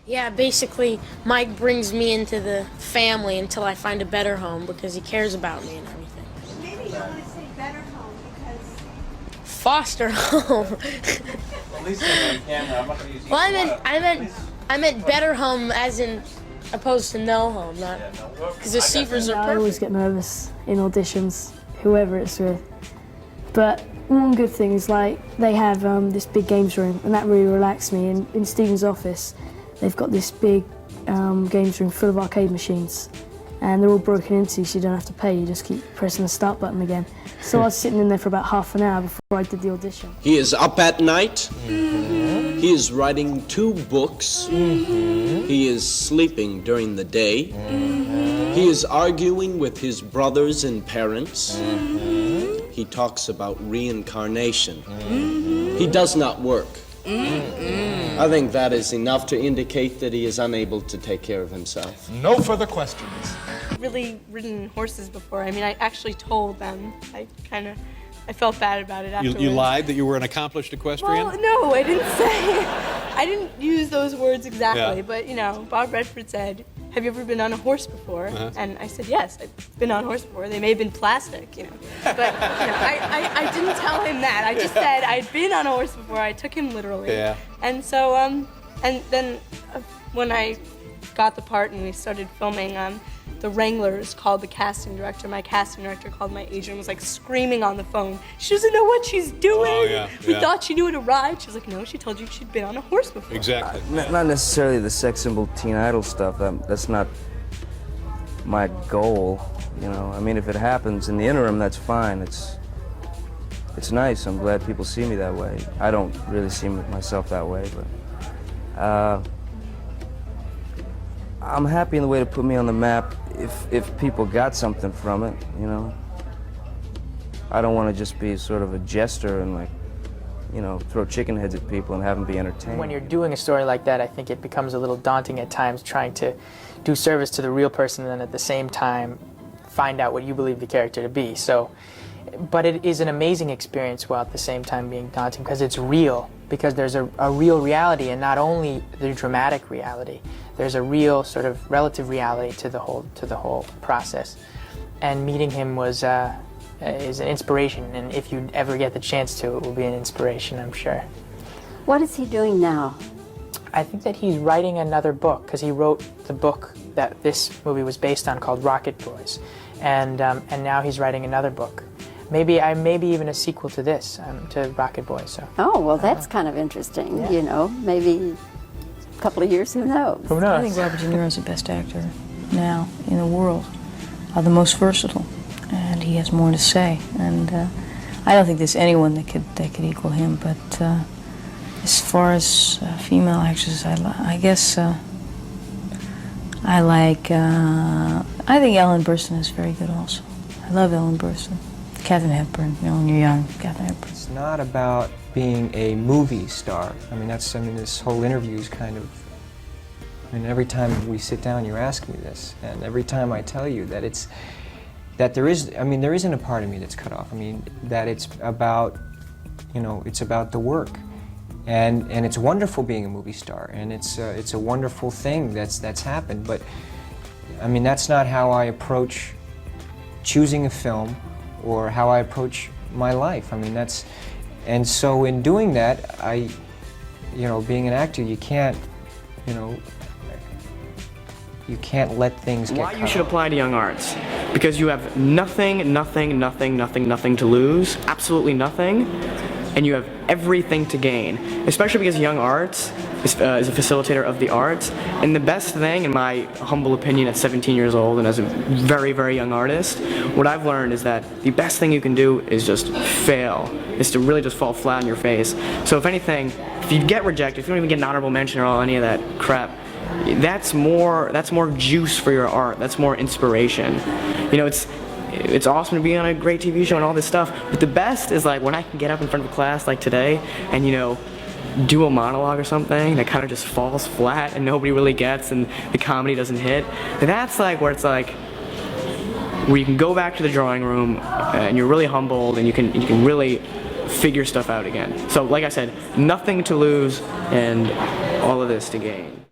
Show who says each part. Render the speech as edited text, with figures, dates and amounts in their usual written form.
Speaker 1: Yeah, basically, Mike brings me into the family until I find a better home because he cares about me and everything.
Speaker 2: Maybe you want to say better home because...
Speaker 1: Foster home.
Speaker 3: At least on camera. I'm not going to use you.
Speaker 1: Well, I meant better home as in opposed to no home, not because the Seavers are perfect.
Speaker 4: I always get nervous in auditions, whoever it's with. But one good thing is like they have this big games room, and that really relaxed me. In Stephen's office, they've got this big games room full of arcade machines, and they're all broken into, so you don't have to pay. You just keep pressing the start button again. So I was sitting in there for about half an hour before I did the audition.
Speaker 5: He is up at night. Mm-hmm. He is writing 2 books. Mm-hmm. He is sleeping during the day. Mm-hmm. He is arguing with his brothers and parents. Mm-hmm. He talks about reincarnation. Mm-hmm. He does not work. Mm-hmm. I think that is enough to indicate that he is unable to take care of himself.
Speaker 6: No further questions.
Speaker 2: Really ridden horses before. I mean, I actually told them. I felt bad about it afterwards.
Speaker 6: You lied that you were an accomplished equestrian?
Speaker 2: Well, no, I didn't say. I didn't use those words exactly, but you know, Bob Redford said, "Have you ever been on a horse before?" And I said, "Yes, I've been on a horse before. They may have been plastic, you know." But you know, I didn't tell him that. I just said I'd been on a horse before. I took him literally.
Speaker 6: Yeah.
Speaker 2: And so, and then when I got the part and we started filming, the Wranglers called the casting director. My casting director called my agent and was like screaming on the phone. She doesn't know what she's doing.
Speaker 6: Oh, yeah,
Speaker 2: We thought she knew how to ride. She was like, no, she told you she'd been on a horse before.
Speaker 6: Exactly.
Speaker 7: Not necessarily the sex symbol teen idol stuff. That's not my goal, you know. I mean, if it happens in the interim, that's fine. It's nice. I'm glad people see me that way. I don't really see myself that way, but I'm happy in the way to put me on the map if people got something from it, you know. I don't want to just be sort of a jester and like, you know, throw chicken heads at people and have them be entertained.
Speaker 8: When you're doing a story like that, I think it becomes a little daunting at times trying to do service to the real person and then at the same time find out what you believe the character to be. So, but it is an amazing experience while at the same time being daunting because it's real, because there's a real reality and not only the dramatic reality, there's a real sort of relative reality to the whole process. And meeting him was is an inspiration, and if you ever get the chance to, it will be an inspiration, I'm sure.
Speaker 9: What is he doing now?
Speaker 8: I think that he's writing another book because he wrote the book that this movie was based on called Rocket Boys, and now he's writing another book. Maybe even a sequel to this, to Rocket Boys. So.
Speaker 9: Oh, well, that's kind of interesting.
Speaker 8: Yeah.
Speaker 9: You know, maybe a couple of years, who knows?
Speaker 8: Who knows?
Speaker 10: I think Robert De Niro is the best actor now in the world, the most versatile, and he has more to say. And I don't think there's anyone that could equal him. But as far as female actresses, I guess I think Ellen Burstyn is very good also. I love Ellen Burstyn. Katharine Hepburn, you know, when you're young, Katharine Hepburn.
Speaker 11: It's not about being a movie star. I mean, this whole interview is kind of, I mean, every time we sit down, you ask me this, and every time I tell you that there isn't a part of me that's cut off. I mean, that it's about, you know, it's about the work. And it's wonderful being a movie star, and it's a wonderful thing that's happened, but, I mean, that's not how I approach choosing a film or how I approach my life. I mean, and so in doing that, you know, being an actor, you can't, you know, you can't let things get
Speaker 12: Why
Speaker 11: cut
Speaker 12: you should
Speaker 11: off.
Speaker 12: apply to Young Arts? Because you have nothing to lose, absolutely nothing, and you have everything to gain, especially because Young Arts is a facilitator of the arts, and the best thing, in my humble opinion, at 17 years old and as a very, very young artist, what I've learned is that the best thing you can do is just fail, is to really just fall flat on your face. So if anything, if you get rejected, if you don't even get an honorable mention or any of that crap, that's more juice for your art, that's more inspiration. You know, it's awesome to be on a great TV show and all this stuff, but the best is like when I can get up in front of a class like today and, you know, do a monologue or something that kind of just falls flat and nobody really gets and the comedy doesn't hit. That's like where it's like where you can go back to the drawing room and you're really humbled and you can really figure stuff out again. So like I said, nothing to lose and all of this to gain.